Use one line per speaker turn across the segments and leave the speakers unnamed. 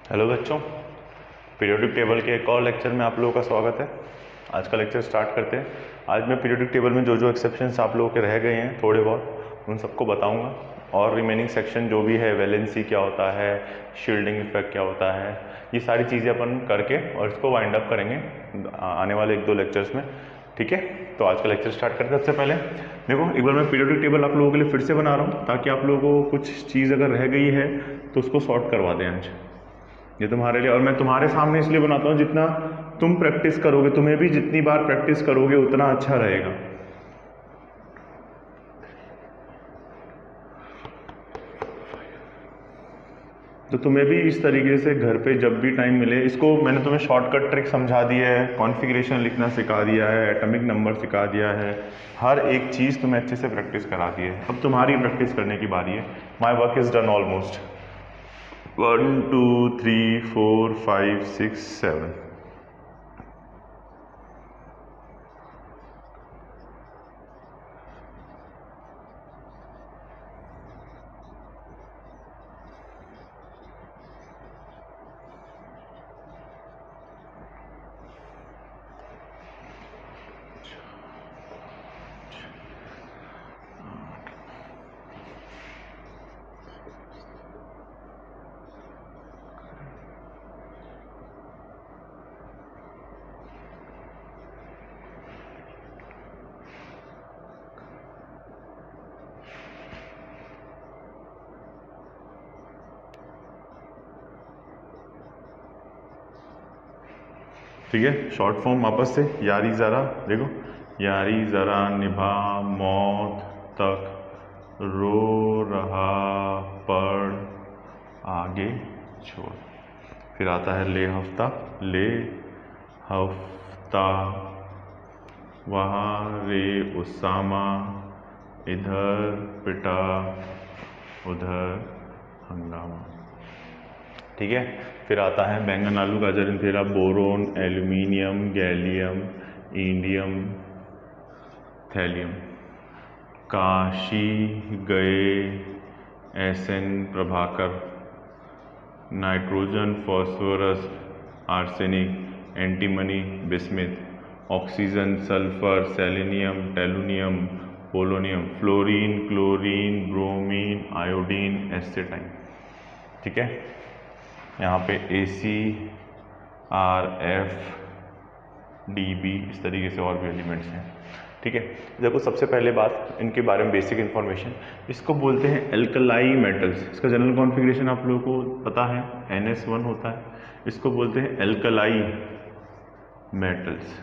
Hello बच्चों, periodic table के एक और लेक्चर में आप लोगों का स्वागत है। आज का लेक्चर स्टार्ट करते हैं। आज मैं पीरियोडिक टेबल में जो जो एक्सेप्शंस आप लोगों के रह गए हैं थोड़े बहुत, उन सबको बताऊंगा और रिमेनिंग सेक्शन जो भी है, वैलेंसी क्या होता है, शील्डिंग इफेक्ट क्या होता है, ये सारी चीज़ें अपन करके और इसको वाइंड अप करेंगे आने वाले 1-2 लेक्चर्स में। ठीक है, तो आज का लेक्चर स्टार्ट करते हैं। सबसे पहले देखो, एक बार मैं पीरियोडिक टेबल आप लोगों के लिए फिर से बना रहा हूँ ताकि आप लोगों को कुछ चीज़ अगर रह गई है तो उसको सॉर्ट करवा दें आज, ये तुम्हारे लिए। और मैं तुम्हारे सामने इसलिए बनाता हूँ, जितना तुम प्रैक्टिस करोगे, तुम्हें भी जितनी बार प्रैक्टिस करोगे उतना अच्छा रहेगा। तो तुम्हें भी इस तरीके से घर पे जब भी टाइम मिले, इसको मैंने तुम्हें शॉर्टकट ट्रिक समझा दी है, कॉन्फ़िगरेशन लिखना सिखा दिया है, एटॉमिक नंबर सिखा दिया है, हर एक चीज़ तुम्हें अच्छे से प्रैक्टिस करा दी है। अब तुम्हारी प्रैक्टिस करने की बारी है। My work is done almost. 1 2 3 4 5 6 7। ठीक है, शॉर्ट फॉर्म वापस से। यारी ज़रा देखो, यारी ज़रा निभा मौत तक रो रहा पड़ आगे छोड़। फिर आता है ले हफ्ता, ले हफ्ता वहाँ रे उसामा, इधर पिटा उधर हंगामा। ठीक है, फिर आता है बैंगन आलू गाजर इंधेरा, boron aluminium gallium indium thallium. Kashi गए SN Prabhakar, nitrogen phosphorus arsenic antimony bismuth, oxygen sulphur selenium tellurium polonium, fluorine chlorine bromine iodine astatine. ठीक है, यहाँ पे ACRFDB इस तरीके से और भी एलिमेंट्स हैं। ठीक है, देखो सबसे पहले बात इनके बारे में बेसिक इन्फॉर्मेशन। इसको बोलते हैं एल्कलाई मेटल्स। इसका जनरल कॉन्फ़िगरेशन आप लोगों को पता है, NS1 होता है। इसको बोलते हैं एल्कलाई मेटल्स।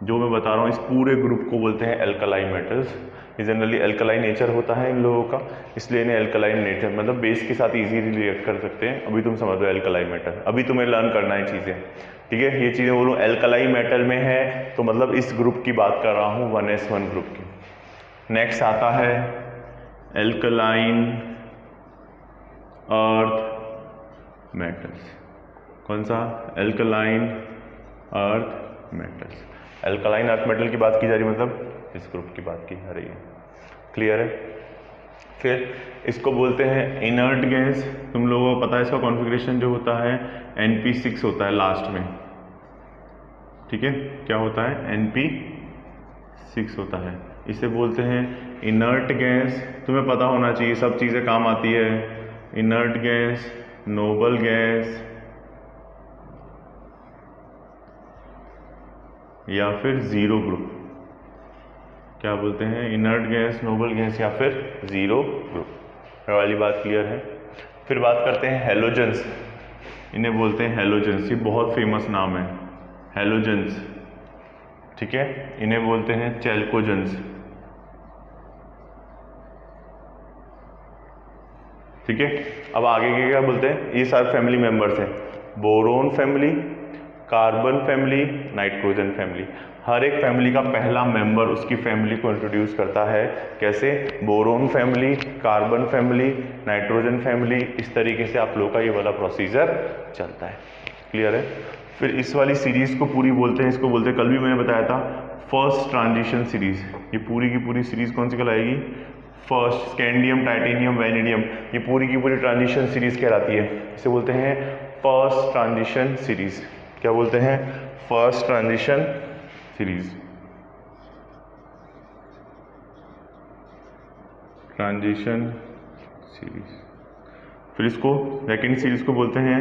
जो मैं बता रहा हूँ इस पूरे ग्रुप को बोलते हैं एल्कलाई मेटल्स। ये जनरली एल्कलाई नेचर होता है इन लोगों का, इसलिए इन्हें एल्कलाई नेचर मतलब बेस के साथ इजीली रिएक्ट कर सकते हैं। अभी तुम समझ लो एल्कलाई मेटल, अभी तुम्हें लर्न करना है चीज़ें। ठीक है, ये चीज़ें बोलूँ एल्कलाई मेटल में है तो मतलब इस ग्रुप की बात कर रहा हूँ, 1s1 ग्रुप की। नेक्स्ट आता है एल्कलाइन अर्थ मेटल्स। कौन सा? Alkaline earth metals. Alkaline earth metal की बात की जा रही, मतलब इस ग्रुप की बात की जा रही है। क्लियर है? फिर इसको बोलते हैं इनर्ट गैस। तुम लोगों को पता है इसका कॉन्फ़िगरेशन जो होता है NP6 होता है लास्ट में। ठीक है, क्या होता है? NP6 होता है। इसे बोलते हैं इनर्ट गैस। तुम्हें पता होना चाहिए, सब चीज़ें काम आती है। इनर्ट गैस, नोबल गैस या फिर जीरो ग्रुप। क्या बोलते हैं? इनर्ट गैस, नोबल गैस या फिर जीरो ग्रुप। वाली बात क्लियर है? फिर बात करते हैं हेलोजेंस। इन्हें बोलते हैं हेलोजेंस, ये बहुत फेमस नाम है, हेलोजेंस। ठीक है, इन्हें बोलते हैं चैल्कोजेंस। ठीक है, अब आगे के क्या बोलते हैं? ये सारे फैमिली मेंबर्स हैं, boron family, carbon family, nitrogen family. हर एक फैमिली का पहला मेंबर उसकी फैमिली को इंट्रोड्यूस करता है। कैसे? Boron family, carbon family, nitrogen family, इस तरीके से आप लोगों का ये वाला प्रोसीजर चलता है। क्लियर है? फिर इस वाली सीरीज को पूरी बोलते हैं, इसको बोलते हैं, कल भी मैंने बताया था, फर्स्ट ट्रांजिशन सीरीज। ये पूरी की पूरी सीरीज कौन सी कहलाएगी? फर्स्ट, स्कैंडियम, टाइटेनियम, वैनेडियम, ये पूरी की पूरी ट्रांजिशन सीरीज कहलाती है। इसे बोलते हैं फर्स्ट ट्रांजिशन सीरीज। क्या बोलते हैं? First transition series. Transition series. फिर इसको सेकेंड सीरीज को बोलते हैं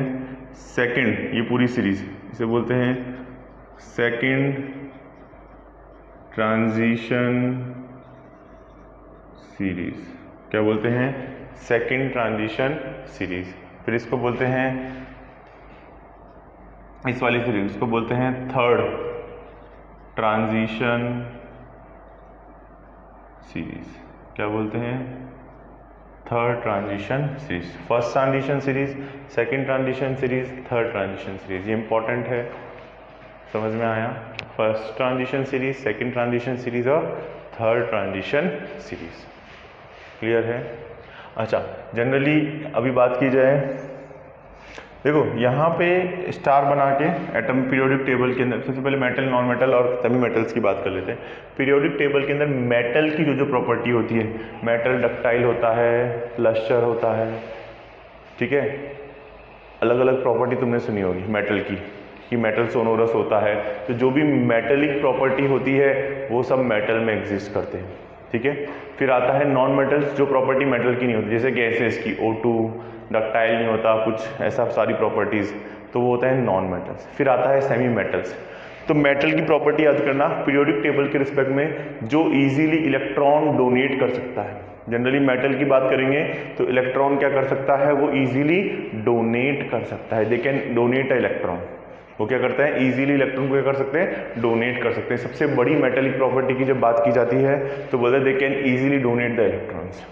सेकेंड, ये पूरी सीरीज इसे बोलते हैं सेकेंड ट्रांजिशन सीरीज। क्या बोलते हैं? Second transition series. फिर इसको बोलते हैं, इस वाली सीरीज इसको बोलते हैं थर्ड ट्रांजिशन सीरीज। क्या बोलते हैं? Third transition series. First transition series, second transition series, third transition series. ये इंपॉर्टेंट है, समझ में आया? First transition series, second transition series और थर्ड ट्रांजिशन सीरीज। क्लियर है? अच्छा, जनरली अभी बात की जाए, देखो यहाँ पे स्टार बना के एटम पीरियोडिक टेबल के अंदर, सबसे पहले मेटल, नॉन मेटल और सेमी मेटल्स की बात कर लेते हैं। पीरियोडिक टेबल के अंदर मेटल की जो जो प्रॉपर्टी होती है, मेटल डक्टाइल होता है, लस्टर होता है, ठीक है, अलग अलग प्रॉपर्टी तुमने सुनी होगी मेटल की, कि मेटल सोनोरस होता है। तो जो भी मेटेलिक प्रॉपर्टी होती है वो सब मेटल में एग्जिस्ट करते हैं, ठीक है। फिर आता है नॉन मेटल्स, जो प्रॉपर्टी मेटल की नहीं होती, जैसे गैसेस की O2, डक्टाइल नहीं होता कुछ, ऐसा सारी प्रॉपर्टीज़, तो वो होता है नॉन मेटल्स। फिर आता है सेमी मेटल्स। तो मेटल की प्रॉपर्टी याद करना, पीरियोडिक टेबल के रिस्पेक्ट में जो इजीली इलेक्ट्रॉन डोनेट कर सकता है। जनरली मेटल की बात करेंगे तो इलेक्ट्रॉन क्या कर सकता है, वो इजीली डोनेट कर सकता है, they can donate a electron. वो क्या करता है, इजीली इलेक्ट्रॉन को क्या कर सकते हैं, डोनेट कर सकते हैं। सबसे बड़ी मेटेलिक प्रॉपर्टी की जब बात की जाती है तो बोलते हैं they can easily donate the electrons.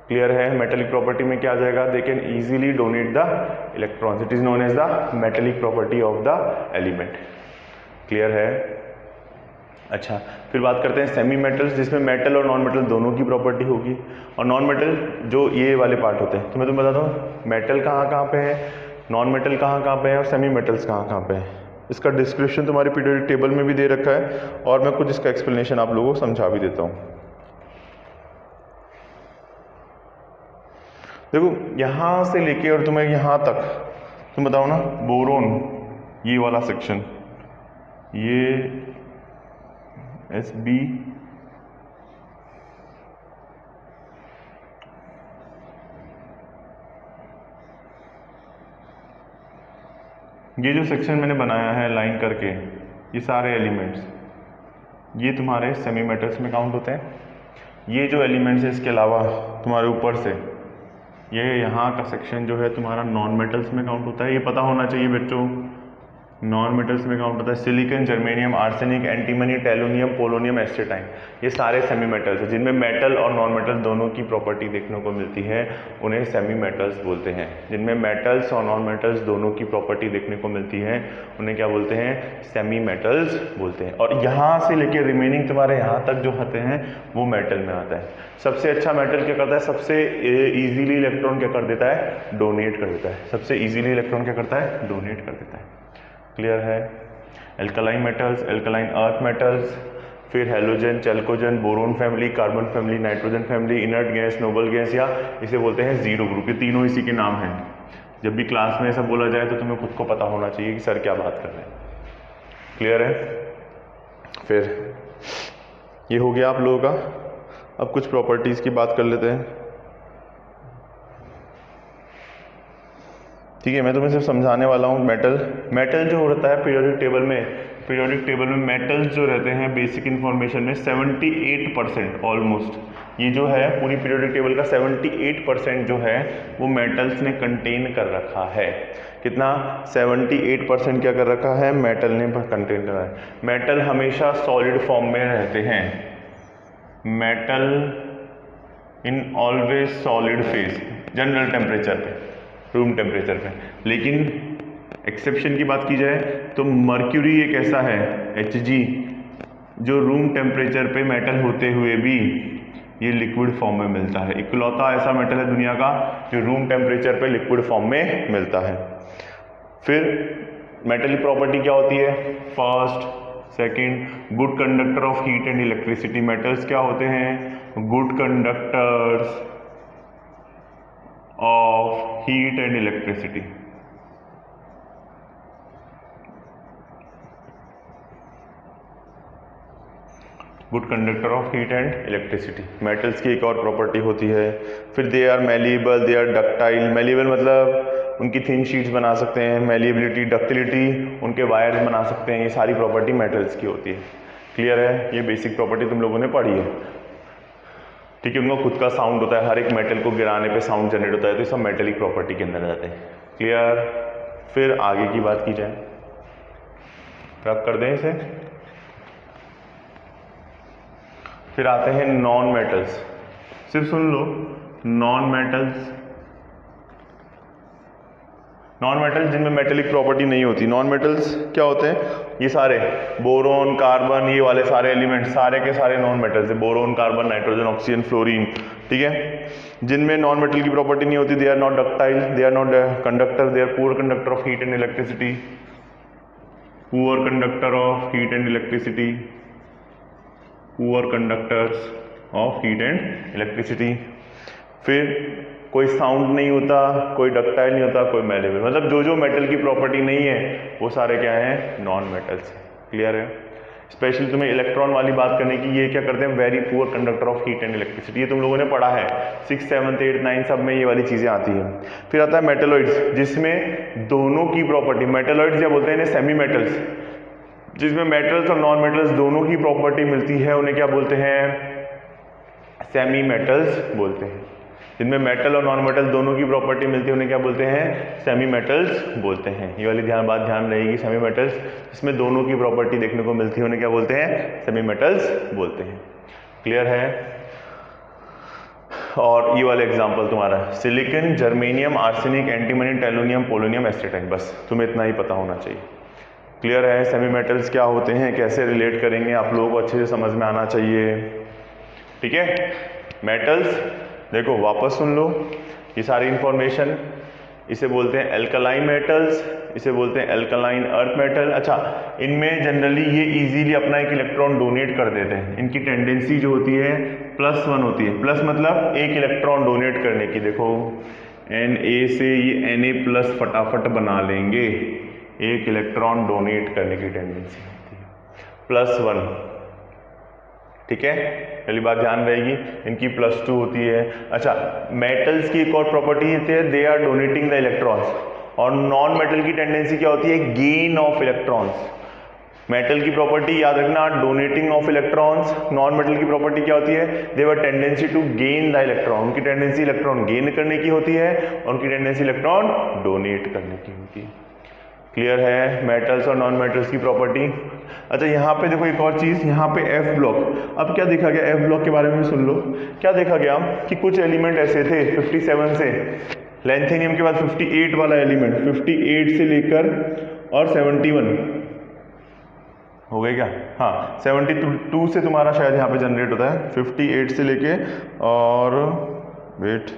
Clear है? मेटेलिक प्रॉपर्टी में क्या आ जाएगा, they can easily donate the electrons, it is known as the metallic property of the element. Clear है? अच्छा, फिर बात करते हैं सेमी मेटल्स, जिसमें मेटल और नॉन मेटल दोनों की प्रॉपर्टी होगी। और नॉन मेटल जो ये वाले पार्ट होते हैं, तो मैं तुम्हें बताता हूँ मेटल कहाँ कहाँ पे है, नॉन मेटल कहाँ कहाँ पे है और सेमी मेटल्स कहाँ कहाँ पे है। इसका डिस्क्रिप्शन तुम्हारी पीरियोडिक टेबल में भी दे रखा है और मैं कुछ इसका एक्सप्लेनेशन आप लोगों को समझा भी देता हूँ। देखो यहाँ से लेके और तुम्हें यहाँ तक तुम बताओ ना, बोरोन ये वाला सेक्शन, ये Sb, ये जो सेक्शन मैंने बनाया है लाइन करके, ये सारे एलिमेंट्स ये तुम्हारे सेमी मेटल्स में काउंट होते हैं। ये जो एलिमेंट्स है इसके अलावा तुम्हारे ऊपर से ये यहाँ का सेक्शन जो है तुम्हारा नॉन मेटल्स में काउंट होता है। ये पता होना चाहिए बच्चों, नॉन मेटल्स में काउंट होता है silicon, germanium, arsenic, antimony, tellurium, polonium, astatine, ये सारे सेमी मेटल्स हैं। जिनमें मेटल और नॉन मेटल दोनों की प्रॉपर्टी देखने को मिलती है उन्हें सेमी मेटल्स बोलते हैं। जिनमें मेटल्स और नॉन मेटल्स दोनों की प्रॉपर्टी देखने को मिलती है उन्हें क्या बोलते हैं, सेमी मेटल्स बोलते हैं। और यहाँ से लेकर रिमेनिंग तुम्हारे यहाँ तक जो होते हैं वो मेटल में आता है। सबसे अच्छा मेटल क्या करता है, सबसे ईजीली इलेक्ट्रॉन क्या कर देता है, डोनेट कर देता है। सबसे ईजीली इलेक्ट्रॉन क्या करता है, डोनेट कर देता है। क्लियर है? Alkaline metals, alkaline earth metals, फिर halogen, chalcogen, boron family, carbon family, nitrogen family, inert gas, noble gas, या इसे बोलते हैं जीरो ग्रुप। ये तीनों इसी के नाम हैं। जब भी क्लास में ऐसा बोला जाए तो तुम्हें खुद को पता होना चाहिए कि सर क्या बात कर रहे हैं। क्लियर है? फिर ये हो गया आप लोगों का। अब कुछ प्रॉपर्टीज़ की बात कर लेते हैं। ठीक है, मैं तुम्हें सिर्फ समझाने वाला हूँ। मेटल जो होता है पीरियोडिक टेबल में मेटल्स जो रहते हैं बेसिक इन्फॉर्मेशन में 78% ऑलमोस्ट, ये जो है पूरी पीरियोडिक टेबल का 78% जो है वो मेटल्स ने कंटेन कर रखा है। कितना? 78% क्या कर रखा है, मेटल ने कंटेन करा है। मेटल हमेशा सॉलिड फॉर्म में रहते हैं, metal in always solid phase, general temperature पे, रूम टेम्परेचर पे। लेकिन एक्सेप्शन की बात की जाए तो मर्क्यूरी एक ऐसा है Hg जो रूम टेम्परेचर पे मेटल होते हुए भी ये लिक्विड फॉर्म में मिलता है। इकलौता ऐसा मेटल है दुनिया का जो रूम टेम्परेचर पे लिक्विड फॉर्म में मिलता है। फिर मेटल की प्रॉपर्टी क्या होती है, first second good conductor of heat and electricity. Metals क्या होते हैं? Good conductors of heat and electricity. Good conductor of heat and electricity. Metals की एक और प्रॉपर्टी होती है। फिर they are malleable, they are ductile. Malleable मतलब उनकी थिन शीट्स बना सकते हैं, मेलिएबिलिटी, डक्टिलिटी, उनके वायर्स बना सकते हैं। ये सारी प्रॉपर्टी मेटल्स की होती है। क्लियर है? ये बेसिक प्रॉपर्टी तुम लोगों ने पढ़ी है, ठीक है। उनका खुद का साउंड होता है, हर एक मेटल को गिराने पे साउंड जनरेट होता है, तो ये सब मेटेलिक प्रॉपर्टी के अंदर जाते हैं। क्लियर? फिर आगे की बात की जाए, रब कर दें इसे। फिर आते हैं नॉन मेटल्स। सिर्फ सुन लो, नॉन मेटल्स, नॉन मेटल्स जिनमें मेटेलिक प्रॉपर्टी नहीं होती। नॉन मेटल्स क्या होते हैं? ये सारे बोरोन, कार्बन, ये वाले सारे एलिमेंट सारे के सारे नॉन मेटल्स है। Boron, carbon, nitrogen, oxygen, fluorine, ठीक है। जिनमें नॉन मेटल की प्रॉपर्टी नहीं होती, they are not ductile, they are not conductor, they are poor conductor of heat and electricity. Poor conductor of heat and electricity, poor conductors of heat and electricity. फिर कोई sound नहीं होता, कोई ductile नहीं होता, कोई मेलेबल, मतलब जो जो मेटल की प्रॉपर्टी नहीं है वो सारे क्या हैं? Non metals. क्लियर है? स्पेशली तुम्हें इलेक्ट्रॉन वाली बात करने की, ये क्या करते हैं? Very poor conductor of heat and electricity. ये तुम लोगों ने पढ़ा है 6, 7, 8, 9 सब में ये वाली चीजें आती हैं। फिर आता है मेटेलॉइड्स, जिसमें दोनों की प्रॉपर्टी, मेटेलॉइड्स क्या बोलते हैं? सेमी मेटल्स, जिसमें मेटल्स और नॉन मेटल्स दोनों की प्रॉपर्टी मिलती है, उन्हें क्या बोलते हैं? सेमी मेटल्स बोलते हैं। जिनमें मेटल और नॉन मेटल दोनों की प्रॉपर्टी मिलती है, उन्हें क्या बोलते हैं? सेमी मेटल्स बोलते हैं। ये वाली बात ध्यान रहेगी, सेमी मेटल्स जिसमें दोनों की प्रॉपर्टी देखने को मिलती है, उन्हें क्या बोलते हैं? सेमी मेटल्स बोलते हैं। क्लियर है? और ये वाला एग्जांपल तुम्हारा silicon, germanium, arsenic, antimony, tellurium, polonium, astatine. बस तुम्हें इतना ही पता होना चाहिए। क्लियर है? सेमी मेटल्स क्या होते हैं, कैसे रिलेट करेंगे, आप लोगों को अच्छे से समझ में आना चाहिए, ठीक है। मेटल्स देखो, वापस सुन लो ये सारी इंफॉर्मेशन। इसे बोलते हैं एल्कलाइन मेटल्स, इसे बोलते हैं एल्कलाइन अर्थ मेटल। अच्छा, इनमें जनरली ये इजीली अपना एक इलेक्ट्रॉन डोनेट कर देते हैं। इनकी टेंडेंसी जो होती है +1 होती है। प्लस मतलब एक इलेक्ट्रॉन डोनेट करने की। देखो Na से ये Na+ फटाफट बना लेंगे, एक इलेक्ट्रॉन डोनेट करने की टेंडेंसी होती है +1, ठीक है। पहली बात ध्यान रहेगी, इनकी +2 होती है। अच्छा, मेटल्स की एक और प्रॉपर्टी होती है, they are donating the electrons. और नॉन मेटल की टेंडेंसी क्या होती है? Gain of electrons. मेटल की प्रॉपर्टी याद रखना, donating of electrons. Non metal की प्रॉपर्टी क्या होती है? They were tendency to gain the electron. उनकी टेंडेंसी इलेक्ट्रॉन गेन करने की होती है और उनकी टेंडेंसी इलेक्ट्रॉन डोनेट करने की होती है। क्लियर है? मेटल्स और नॉन मेटल्स की प्रॉपर्टी। अच्छा, यहाँ पे देखो एक और चीज, यहाँ पे F ब्लॉक। अब क्या देखा गया? F ब्लॉक के बारे में सुन लो। क्या देखा गया कि कुछ एलिमेंट ऐसे थे 57 से, लैंथेनियम के बाद 58 वाला एलिमेंट, 58 से लेकर और 71 हो गए क्या? हाँ, 72 से तुम्हारा शायद यहाँ पे जनरेट होता है, 58 से लेके और वेट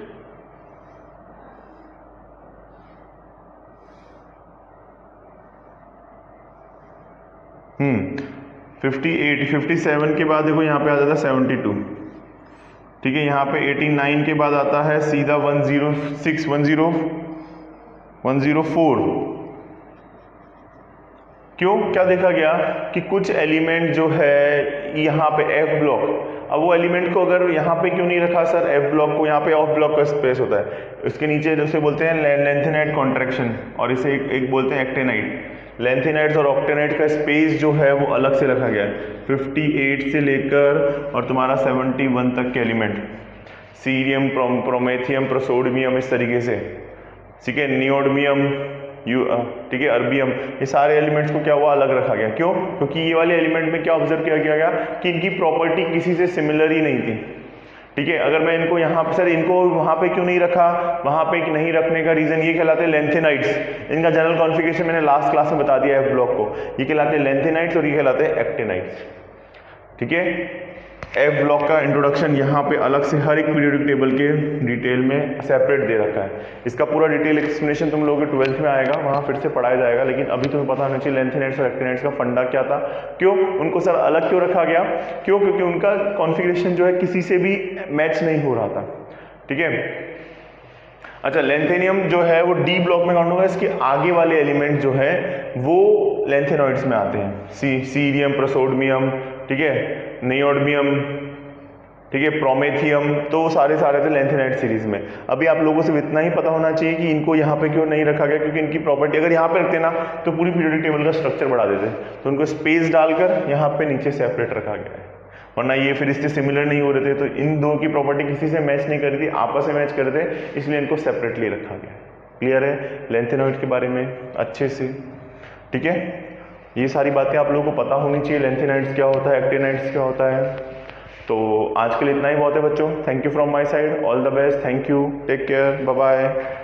58, 57 के बाद देखो यहाँ पे आ जाता है 72, ठीक है। यहाँ पे 89 के बाद आता है सीधा 106, 104। क्यों? क्या देखा गया कि कुछ एलिमेंट जो है यहाँ पे F ब्लॉक, अब वो एलिमेंट को अगर यहाँ पे क्यों नहीं रखा सर F ब्लॉक को? यहाँ पे ऑफ ब्लॉक का स्पेस होता है, उसके नीचे जैसे बोलते हैं लेंथेनाइट कॉन्ट्रैक्शन, और इसे एक बोलते हैं एक्टेनाइट। लेंथेनाइट्स और ऑक्टेनाइट का स्पेस जो है वो अलग से रखा गया है। 58 से लेकर और तुम्हारा 71 तक के एलिमेंट, सीरियम, प्रोमेथियम, प्रोसोडियम, इस तरीके से, ठीक है, नियोडमियम, ठीक है, अर्बियम, ये सारे एलिमेंट्स को क्या हुआ? अलग रखा गया। क्यों? क्योंकि ये वाले एलिमेंट में क्या ऑब्जर्व किया गया कि इनकी प्रॉपर्टी किसी से सिमिलर ही नहीं थी, ठीक है। अगर मैं इनको यहाँ पे, सर इनको वहाँ पे क्यों नहीं रखा? वहाँ पे नहीं रखने का रीजन ये कहलाते हैं लेंथेनाइट्स। इनका जनरल कॉन्फ़िगरेशन मैंने लास्ट क्लास में बता दिया है F ब्लॉक को। ये कहलाते हैं लेंथेनाइट्स और ये कहलाते हैं एक्टेनाइट्स, ठीक है। एफ ब्लॉक का इंट्रोडक्शन यहाँ पे अलग से हर एक पीरियोडिक टेबल के डिटेल में सेपरेट दे रखा है। इसका पूरा डिटेल एक्सप्लेनेशन तुम लोगों के 12th में आएगा, वहाँ फिर से पढ़ाया जाएगा। लेकिन अभी तुम्हें पता होना चाहिए लेंथेनाइड्स और एक्टिनाइड्स का फंडा क्या था, क्यों उनको सर अलग क्यों रखा गया, क्यों, क्योंकि उनका कॉन्फ़िगरेशन जो है किसी से भी मैच नहीं हो रहा था। ठीक है, अच्छा लेंथेनियम जो है वो डी ब्लॉक में काउंट होगा। इसके आगे वाले एलिमेंट जो है वो लेंथेनॉइड्स में आते हैं, सीरियम, प्रसोडमियम, ठीक है, नियोडमियम, ठीक है, प्रोमेथियम, तो सारे थे लेंथेनाइड सीरीज में। अभी आप लोगों से इतना ही पता होना चाहिए कि इनको यहाँ पे क्यों नहीं रखा गया, क्योंकि इनकी प्रॉपर्टी अगर यहाँ पे रखते ना तो पूरी पीरियोडिक टेबल का स्ट्रक्चर बढ़ा देते, तो उनको स्पेस डालकर यहाँ पे नीचे सेपरेट रखा गया है, वरना ये फिर इससे सिमिलर नहीं हो रहे थे। तो इन दो की प्रॉपर्टी किसी से मैच नहीं कर रही थी, आपस में मैच कर रहे थे, इसलिए इनको सेपरेटली रखा गया। क्लियर है लेंथेनॉइड के बारे में अच्छे से? ठीक है, ये सारी बातें आप लोगों को पता होनी चाहिए, लेंथेनाइड्स क्या होता है, एक्टिनाइड्स क्या होता है। तो आज के लिए इतना ही बहुत है बच्चों। Thank you from my side, all the best, thank you, take care, bye bye.